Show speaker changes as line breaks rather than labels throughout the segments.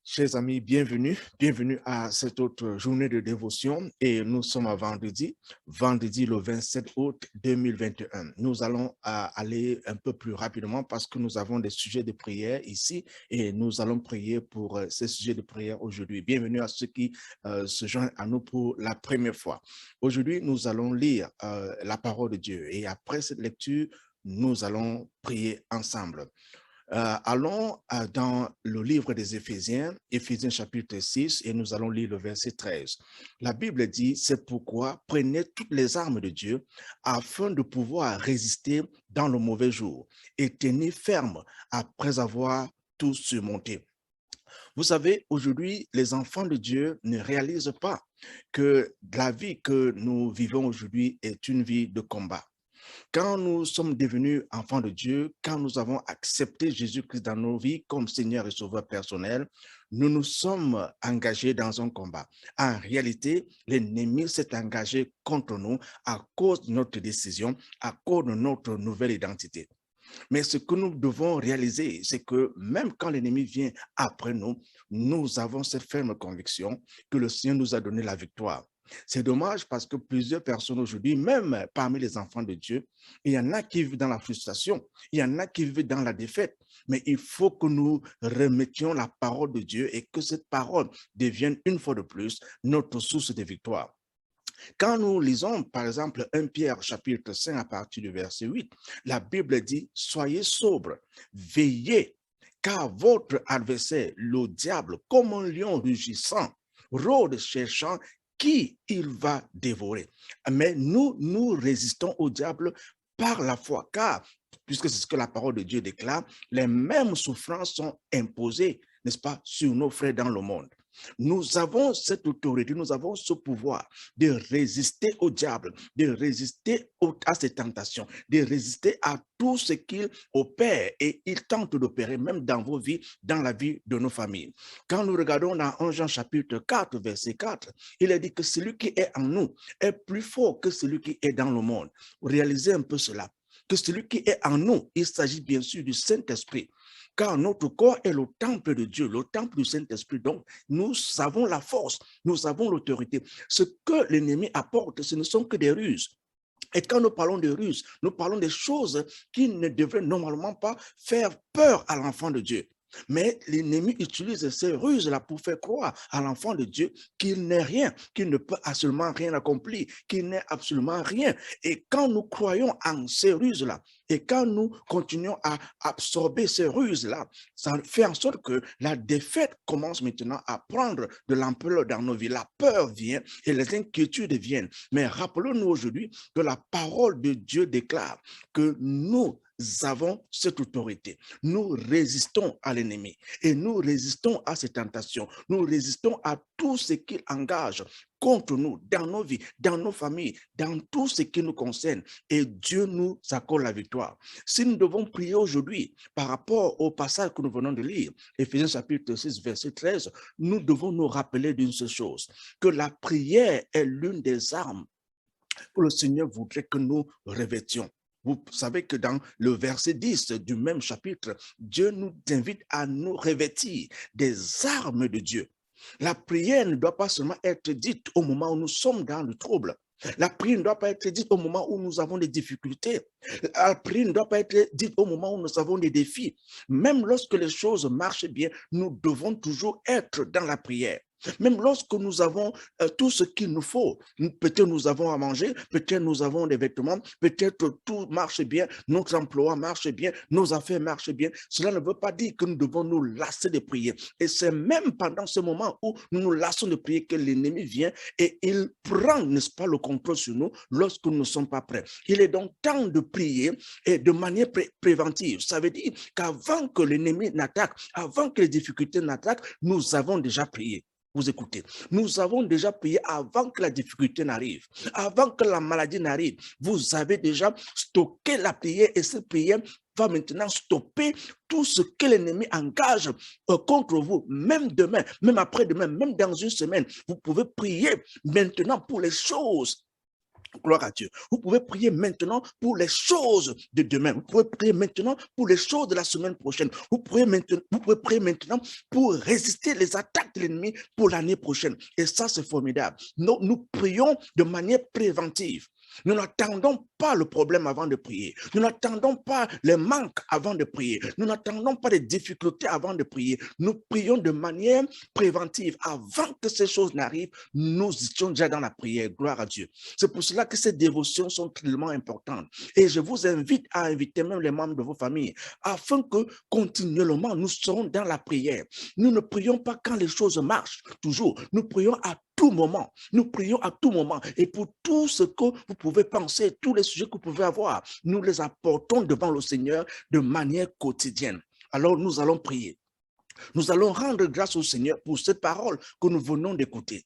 Chers amis, bienvenue à cette autre journée de dévotion et nous sommes à vendredi le 27 août 2021. Nous allons aller un peu plus rapidement parce que nous avons des sujets de prière ici et nous allons prier pour ces sujets de prière aujourd'hui. Bienvenue à ceux qui se joignent à nous pour la première fois. Aujourd'hui, nous allons lire la parole de Dieu et après cette lecture, nous allons prier ensemble. Allons dans le livre des Éphésiens chapitre 6, et nous allons lire le verset 13. La Bible dit, c'est pourquoi prenez toutes les armes de Dieu afin de pouvoir résister dans le mauvais jour et tenir ferme après avoir tout surmonté. Vous savez, aujourd'hui, les enfants de Dieu ne réalisent pas que la vie que nous vivons aujourd'hui est une vie de combat. Quand nous sommes devenus enfants de Dieu, quand nous avons accepté Jésus-Christ dans nos vies comme Seigneur et Sauveur personnel, nous nous sommes engagés dans un combat. En réalité, l'ennemi s'est engagé contre nous à cause de notre décision, à cause de notre nouvelle identité. Mais ce que nous devons réaliser, c'est que même quand l'ennemi vient après nous, nous avons cette ferme conviction que le Seigneur nous a donné la victoire. C'est dommage parce que plusieurs personnes aujourd'hui, même parmi les enfants de Dieu, il y en a qui vivent dans la frustration, il y en a qui vivent dans la défaite. Mais il faut que nous remettions la parole de Dieu et que cette parole devienne une fois de plus notre source de victoire. Quand nous lisons, par exemple, 1 Pierre chapitre 5 à partir du verset 8, la Bible dit, soyez sobres, veillez, car votre adversaire, le diable, comme un lion rugissant, rôde cherchant qui il va dévorer. Mais nous résistons au diable par la foi, car, puisque c'est ce que la parole de Dieu déclare, les mêmes souffrances sont imposées, n'est-ce pas, sur nos frères dans le monde. Nous avons cette autorité, nous avons ce pouvoir de résister au diable, de résister à ses tentations, de résister à tout ce qu'il opère et il tente d'opérer même dans vos vies, dans la vie de nos familles. Quand nous regardons dans 1 Jean chapitre 4, verset 4, il est dit que celui qui est en nous est plus fort que celui qui est dans le monde. Réalisez un peu cela, que celui qui est en nous, il s'agit bien sûr du Saint-Esprit. Car notre corps est le temple de Dieu, le temple du Saint-Esprit. Donc, nous avons la force, nous avons l'autorité. Ce que l'ennemi apporte, ce ne sont que des ruses. Et quand nous parlons de ruses, nous parlons des choses qui ne devraient normalement pas faire peur à l'enfant de Dieu. Mais l'ennemi utilise ces ruses-là pour faire croire à l'enfant de Dieu qu'il n'est rien, qu'il ne peut absolument rien accomplir, qu'il n'est absolument rien. Et quand nous croyons en ces ruses-là, et quand nous continuons à absorber ces ruses-là, ça fait en sorte que la défaite commence maintenant à prendre de l'ampleur dans nos vies. La peur vient et les inquiétudes viennent. Mais rappelons-nous aujourd'hui que la parole de Dieu déclare que nous avons cette autorité. Nous résistons à l'ennemi et nous résistons à ses tentations. Nous résistons à tout ce qu'il engage contre nous, dans nos vies, dans nos familles, dans tout ce qui nous concerne. Et Dieu nous accorde la victoire. Si nous devons prier aujourd'hui par rapport au passage que nous venons de lire, Éphésiens chapitre 6, verset 13, nous devons nous rappeler d'une seule chose, que la prière est l'une des armes que le Seigneur voudrait que nous revêtions. Vous savez que dans le verset 10 du même chapitre, Dieu nous invite à nous revêtir des armes de Dieu. La prière ne doit pas seulement être dite au moment où nous sommes dans le trouble. La prière ne doit pas être dite au moment où nous avons des difficultés. La prière ne doit pas être dite au moment où nous avons des défis. Même lorsque les choses marchent bien, nous devons toujours être dans la prière. Même lorsque nous avons tout ce qu'il nous faut, peut-être nous avons à manger, peut-être nous avons des vêtements, peut-être tout marche bien, notre emploi marche bien, nos affaires marchent bien. Cela ne veut pas dire que nous devons nous lasser de prier. Et c'est même pendant ce moment où nous nous lassons de prier que l'ennemi vient et il prend, n'est-ce pas, le contrôle sur nous lorsque nous ne sommes pas prêts. Il est donc temps de prier et de manière préventive. Ça veut dire qu'avant que l'ennemi n'attaque, avant que les difficultés n'attaquent, nous avons déjà prié. Vous écoutez, nous avons déjà prié avant que la difficulté n'arrive, avant que la maladie n'arrive. Vous avez déjà stocké la prière et cette prière va maintenant stopper tout ce que l'ennemi engage contre vous, même demain, même après-demain, même dans une semaine. Vous pouvez prier maintenant pour les choses Gloire à Dieu. Vous pouvez prier maintenant pour les choses de demain. Vous pouvez prier maintenant pour les choses de la semaine prochaine. Vous pouvez prier maintenant pour résister les attaques de l'ennemi pour l'année prochaine. Et ça, c'est formidable. Nous prions de manière préventive. Nous n'attendons pas le problème avant de prier. Nous n'attendons pas les manques avant de prier. Nous n'attendons pas les difficultés avant de prier. Nous prions de manière préventive. Avant que ces choses n'arrivent, nous étions déjà dans la prière. Gloire à Dieu. C'est pour cela que ces dévotions sont tellement importantes. Et je vous invite à inviter même les membres de vos familles afin que continuellement nous serons dans la prière. Nous ne prions pas quand les choses marchent toujours. Nous prions à tout moment. Nous prions à tout moment. Et pour tout ce que vous pouvez penser, tous les sujets que vous pouvez avoir, nous les apportons devant le Seigneur de manière quotidienne. Alors nous allons prier. Nous allons rendre grâce au Seigneur pour cette parole que nous venons d'écouter.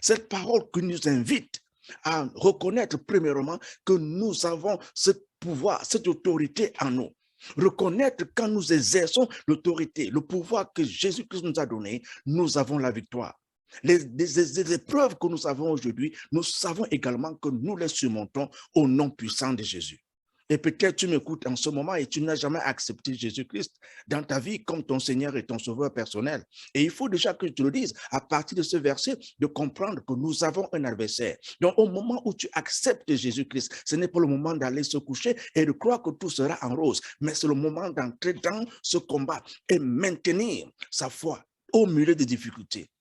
Cette parole qui nous invite à reconnaître premièrement que nous avons ce pouvoir, cette autorité en nous. Reconnaître quand nous exerçons l'autorité, le pouvoir que Jésus-Christ nous a donné, nous avons la victoire. Les épreuves que nous avons aujourd'hui, nous savons également que nous les surmontons au nom puissant de Jésus. Et peut-être tu m'écoutes en ce moment et tu n'as jamais accepté Jésus-Christ dans ta vie comme ton Seigneur et ton Sauveur personnel. Et il faut déjà que je te le dise, à partir de ce verset, de comprendre que nous avons un adversaire. Donc au moment où tu acceptes Jésus-Christ, ce n'est pas le moment d'aller se coucher et de croire que tout sera en rose, mais c'est le moment d'entrer dans ce combat et maintenir sa foi au milieu des difficultés.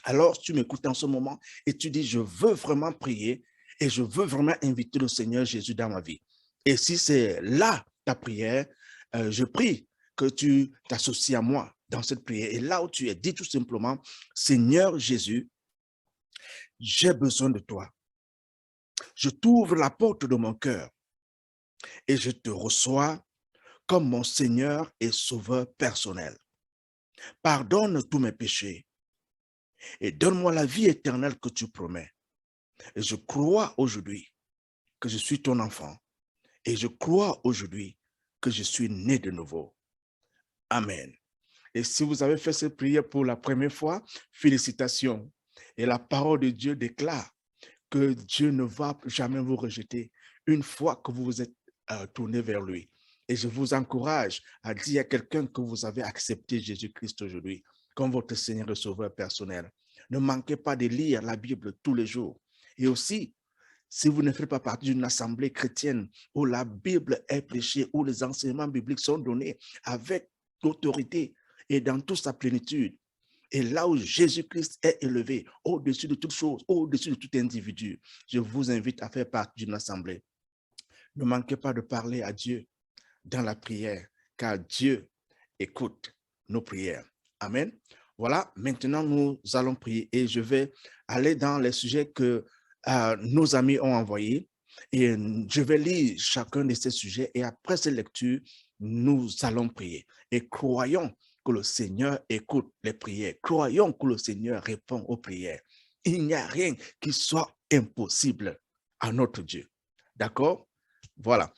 Alors, tu m'écoutes en ce moment et tu dis, je veux vraiment prier et je veux vraiment inviter le Seigneur Jésus dans ma vie. Et si c'est là ta prière, je prie que tu t'associes à moi dans cette prière. Et là où tu es, dis tout simplement, Seigneur Jésus, j'ai besoin de toi. Je t'ouvre la porte de mon cœur et je te reçois comme mon Seigneur et Sauveur personnel. Pardonne tous mes péchés et donne-moi la vie éternelle que tu promets. Et je crois aujourd'hui que je suis ton enfant. Et je crois aujourd'hui que je suis né de nouveau. Amen. Et si vous avez fait cette prière pour la première fois, félicitations. Et la parole de Dieu déclare que Dieu ne va jamais vous rejeter une fois que vous vous êtes tourné vers lui. Et je vous encourage à dire à quelqu'un que vous avez accepté Jésus-Christ aujourd'hui comme votre Seigneur et Sauveur personnel. Ne manquez pas de lire la Bible tous les jours. Et aussi, si vous ne faites pas partie d'une assemblée chrétienne où la Bible est prêchée, où les enseignements bibliques sont donnés avec l'autorité et dans toute sa plénitude, et là où Jésus-Christ est élevé au-dessus de toute chose, au-dessus de tout individu, je vous invite à faire partie d'une assemblée. Ne manquez pas de parler à Dieu dans la prière, car Dieu écoute nos prières. Amen. Voilà, maintenant nous allons prier et je vais aller dans les sujets que nos amis ont envoyés et je vais lire chacun de ces sujets et après cette lecture, nous allons prier et croyons que le Seigneur écoute les prières. Croyons que le Seigneur répond aux prières. Il n'y a rien qui soit impossible à notre Dieu. D'accord? Voilà.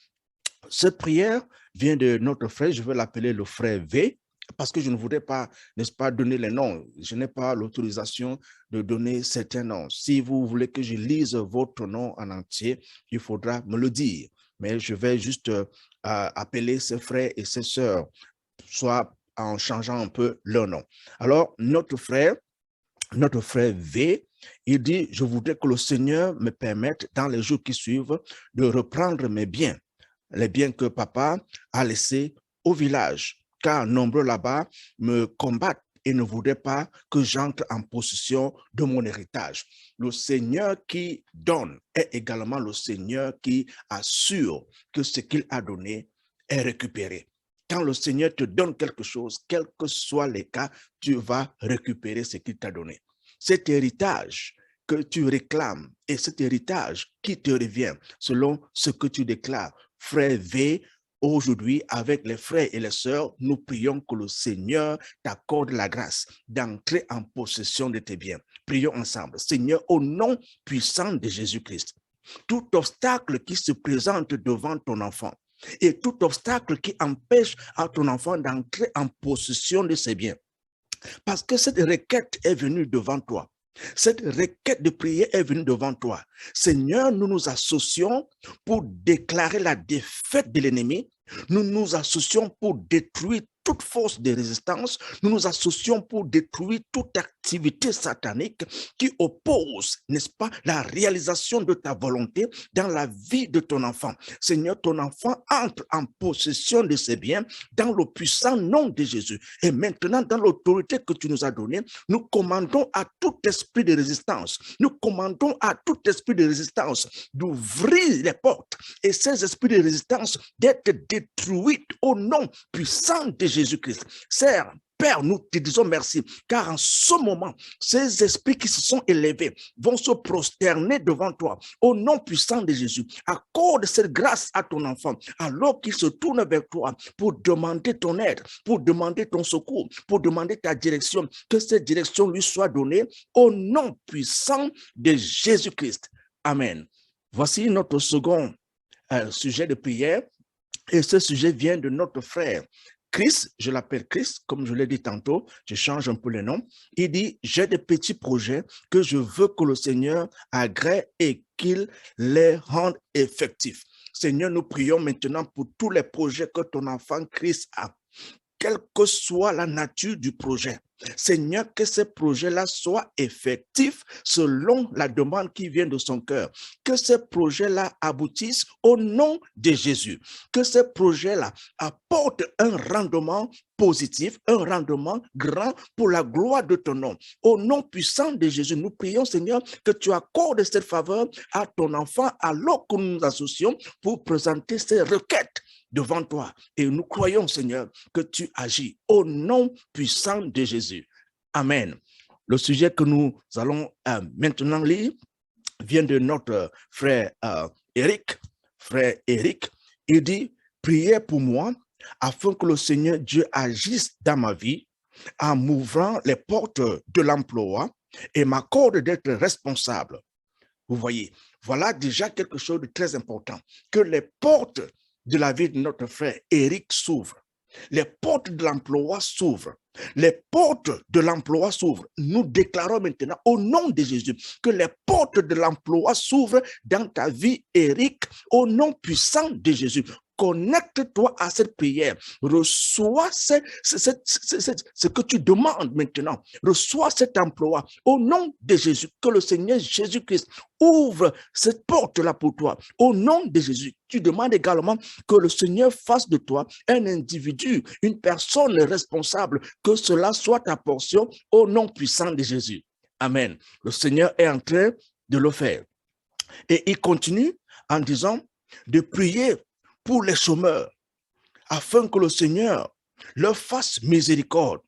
Cette prière vient de notre frère, je vais l'appeler le frère V, parce que je ne voudrais pas, n'est-ce pas, donner les noms. Je n'ai pas l'autorisation de donner certains noms. Si vous voulez que je lise votre nom en entier, il faudra me le dire. Mais je vais juste appeler ses frères et ses sœurs, soit en changeant un peu leur nom. Alors, notre frère V, il dit, je voudrais que le Seigneur me permette dans les jours qui suivent de reprendre mes biens, les biens que papa a laissés au village, car nombreux là-bas me combattent et ne voudraient pas que j'entre en possession de mon héritage. Le Seigneur qui donne est également le Seigneur qui assure que ce qu'il a donné est récupéré. Quand le Seigneur te donne quelque chose, quels que soient les cas, tu vas récupérer ce qu'il t'a donné. Cet héritage que tu réclames et cet héritage qui te revient selon ce que tu déclares, frère V, aujourd'hui, avec les frères et les sœurs, nous prions que le Seigneur t'accorde la grâce d'entrer en possession de tes biens. Prions ensemble. Seigneur, au nom puissant de Jésus-Christ, tout obstacle qui se présente devant ton enfant et tout obstacle qui empêche à ton enfant d'entrer en possession de ses biens, parce que cette requête est venue devant toi. Cette requête de prière est venue devant toi. Seigneur, nous nous associons pour déclarer la défaite de l'ennemi. Nous nous associons pour détruire toute force de résistance. Nous nous associons pour détruire toute activité satanique qui oppose, n'est-ce pas, la réalisation de ta volonté dans la vie de ton enfant. Seigneur, ton enfant entre en possession de ses biens dans le puissant nom de Jésus. Et maintenant, dans l'autorité que tu nous as donnée, nous commandons à tout esprit de résistance, nous commandons à tout esprit de résistance d'ouvrir les portes et ces esprits de résistance d'être détruits au nom puissant de Jésus-Christ. Seigneur, Père, nous te disons merci, car en ce moment, ces esprits qui se sont élevés vont se prosterner devant toi au nom puissant de Jésus. Accorde cette grâce à ton enfant alors qu'il se tourne vers toi pour demander ton aide, pour demander ton secours, pour demander ta direction, que cette direction lui soit donnée au nom puissant de Jésus-Christ. Amen. Voici notre second sujet de prière, et ce sujet vient de notre frère Chris, je l'appelle Chris, comme je l'ai dit tantôt, je change un peu le nom. Il dit, j'ai des petits projets que je veux que le Seigneur agrée et qu'il les rende effectifs. Seigneur, nous prions maintenant pour tous les projets que ton enfant Chris a, quelle que soit la nature du projet. Seigneur, que ces projets-là soient effectifs selon la demande qui vient de son cœur. Que ces projets-là aboutissent au nom de Jésus. Que ces projets-là apportent un rendement positif, un rendement grand pour la gloire de ton nom. Au nom puissant de Jésus, nous prions, Seigneur, que tu accordes cette faveur à ton enfant alors que nous nous associons pour présenter ces requêtes devant toi. Et nous croyons, Seigneur, que tu agis au nom puissant de Jésus. Amen. Le sujet que nous allons maintenant lire vient de notre frère Eric. Frère Eric, il dit, priez pour moi afin que le Seigneur Dieu agisse dans ma vie en m'ouvrant les portes de l'emploi et m'accorde d'être responsable. Vous voyez, voilà déjà quelque chose de très important, que les portes de la vie de notre frère Eric s'ouvrent. Les portes de l'emploi s'ouvrent. Les portes de l'emploi s'ouvrent. Nous déclarons maintenant au nom de Jésus que les portes de l'emploi s'ouvrent dans ta vie, Eric, au nom puissant de Jésus. Connecte-toi à cette prière. Reçois ce que tu demandes maintenant. Reçois cet emploi au nom de Jésus. Que le Seigneur Jésus-Christ ouvre cette porte-là pour toi. Au nom de Jésus, tu demandes également que le Seigneur fasse de toi un individu, une personne responsable, que cela soit ta portion au nom puissant de Jésus. Amen. Le Seigneur est en train de le faire. Et il continue en disant de prier pour les chômeurs, afin que le Seigneur leur fasse miséricorde.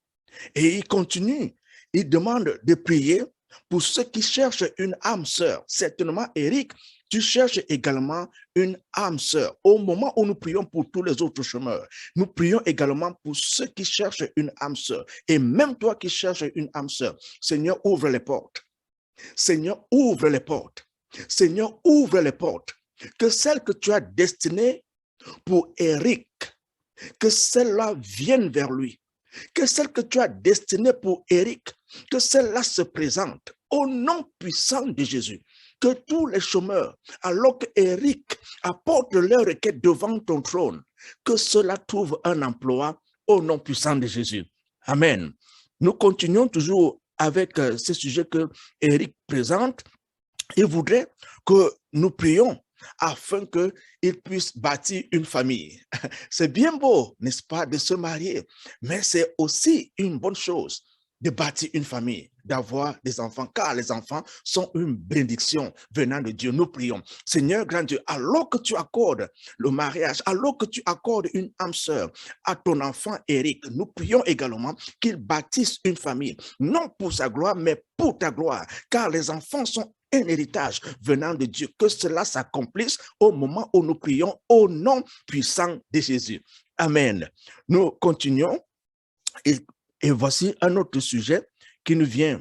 Et il continue, il demande de prier pour ceux qui cherchent une âme sœur. Certainement, Eric, tu cherches également une âme sœur. Au moment où nous prions pour tous les autres chômeurs, nous prions également pour ceux qui cherchent une âme sœur. Et même toi qui cherches une âme sœur, Seigneur, ouvre les portes. Seigneur, ouvre les portes. Seigneur, ouvre les portes. Que celles que tu as destinées pour Eric, que celle-là vienne vers lui, que celle que tu as destinée pour Eric, que celle-là se présente au nom puissant de Jésus. Que tous les chômeurs, alors que Eric apporte leur requête devant ton trône, que cela trouve un emploi au nom puissant de Jésus. Amen. Nous continuons toujours avec ce sujet que Eric présente. Il voudrait que nous prions afin qu'il puisse bâtir une famille. C'est bien beau, n'est-ce pas, de se marier, mais c'est aussi une bonne chose de bâtir une famille, d'avoir des enfants, car les enfants sont une bénédiction venant de Dieu. Nous prions. Seigneur grand Dieu, alors que tu accordes le mariage, alors que tu accordes une âme sœur à ton enfant Eric, nous prions également qu'il bâtisse une famille, non pour sa gloire, mais pour ta gloire, car les enfants sont un héritage venant de Dieu, que cela s'accomplisse au moment où nous prions au nom puissant de Jésus. Amen. Nous continuons et voici un autre sujet qui nous vient.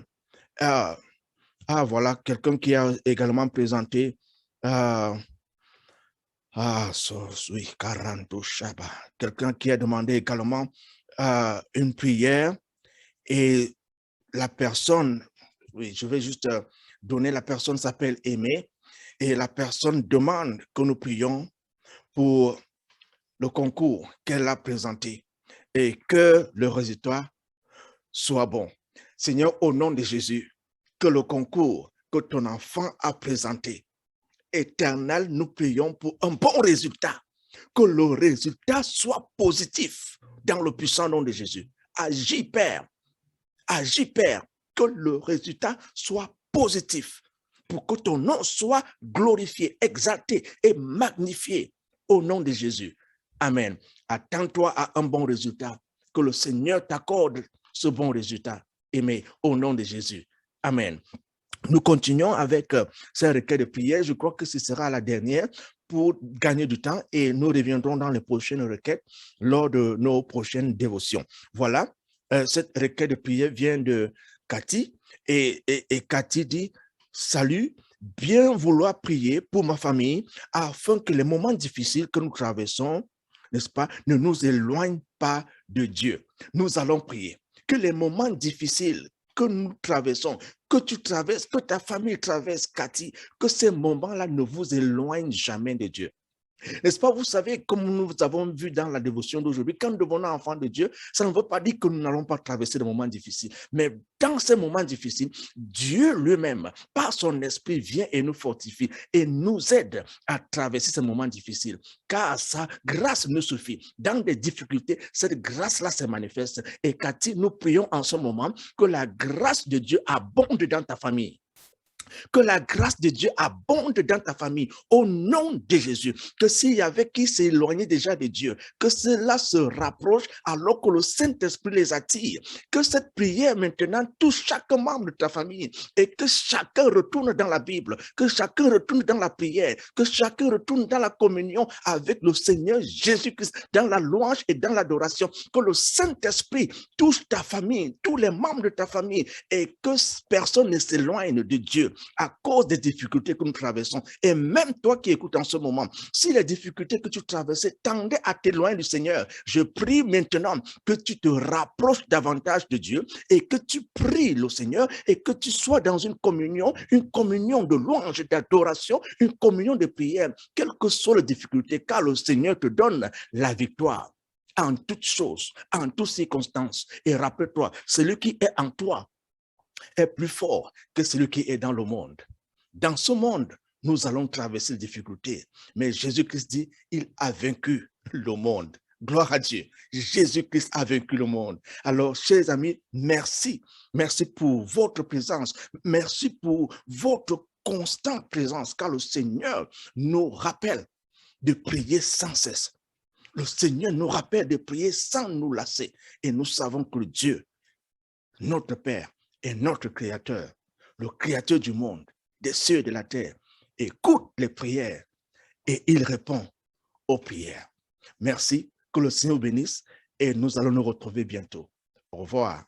Voilà, quelqu'un qui a également présenté quelqu'un qui a demandé également une prière et la personne Oui, je vais juste donner, la personne s'appelle Aimé et la personne demande que nous prions pour le concours qu'elle a présenté et que le résultat soit bon. Seigneur, au nom de Jésus, que le concours que ton enfant a présenté, Éternel, nous prions pour un bon résultat, que le résultat soit positif dans le puissant nom de Jésus. Agis, Père, que le résultat soit positif pour que ton nom soit glorifié, exalté et magnifié au nom de Jésus. Amen. Attends-toi à un bon résultat, que le Seigneur t'accorde ce bon résultat, aimé, au nom de Jésus. Amen. Nous continuons avec ce requête de prière. Je crois que ce sera la dernière pour gagner du temps et nous reviendrons dans les prochaines requêtes lors de nos prochaines dévotions. Voilà, cette requête de prière vient de Cathy et Cathy dit, salut, bien vouloir prier pour ma famille afin que les moments difficiles que nous traversons, n'est-ce pas, ne nous éloignent pas de Dieu. Nous allons prier que les moments difficiles que nous traversons, que tu traverses, que ta famille traverse, Cathy, que ces moments-là ne vous éloignent jamais de Dieu. N'est-ce pas? Vous savez, comme nous avons vu dans la dévotion d'aujourd'hui, quand nous devenons enfants de Dieu, ça ne veut pas dire que nous n'allons pas traverser des moments difficiles. Mais dans ces moments difficiles, Dieu lui-même, par son esprit, vient et nous fortifie et nous aide à traverser ces moments difficiles. Car sa grâce nous suffit. Dans des difficultés, cette grâce-là se manifeste. Et Cathy, nous prions en ce moment que la grâce de Dieu abonde dans ta famille. Que la grâce de Dieu abonde dans ta famille au nom de Jésus. Que s'il y avait qui s'éloignait déjà de Dieu, que cela se rapproche alors que le Saint-Esprit les attire. Que cette prière maintenant touche chaque membre de ta famille et que chacun retourne dans la Bible, que chacun retourne dans la prière, que chacun retourne dans la communion avec le Seigneur Jésus-Christ, dans la louange et dans l'adoration. Que le Saint-Esprit touche ta famille, tous les membres de ta famille et que personne ne s'éloigne de Dieu à cause des difficultés que nous traversons. Et même toi qui écoutes en ce moment, si les difficultés que tu traversais tendaient à t'éloigner du Seigneur, je prie maintenant que tu te rapproches davantage de Dieu et que tu pries le Seigneur et que tu sois dans une communion de louange, d'adoration, une communion de prière, quelles que soient les difficultés, car le Seigneur te donne la victoire en toutes choses, en toutes circonstances. Et rappelle-toi, celui qui est en toi est plus fort que celui qui est dans le monde. Dans ce monde, nous allons traverser les difficultés, mais Jésus-Christ dit, il a vaincu le monde. Gloire à Dieu. Jésus-Christ a vaincu le monde. Alors, chers amis, merci. Merci pour votre présence. Merci pour votre constante présence, car le Seigneur nous rappelle de prier sans cesse. Le Seigneur nous rappelle de prier sans nous lasser. Et nous savons que Dieu, notre Père, est notre Créateur, le Créateur du monde, des cieux et de la terre, écoute les prières et il répond aux prières. Merci, que le Seigneur bénisse et nous allons nous retrouver bientôt. Au revoir.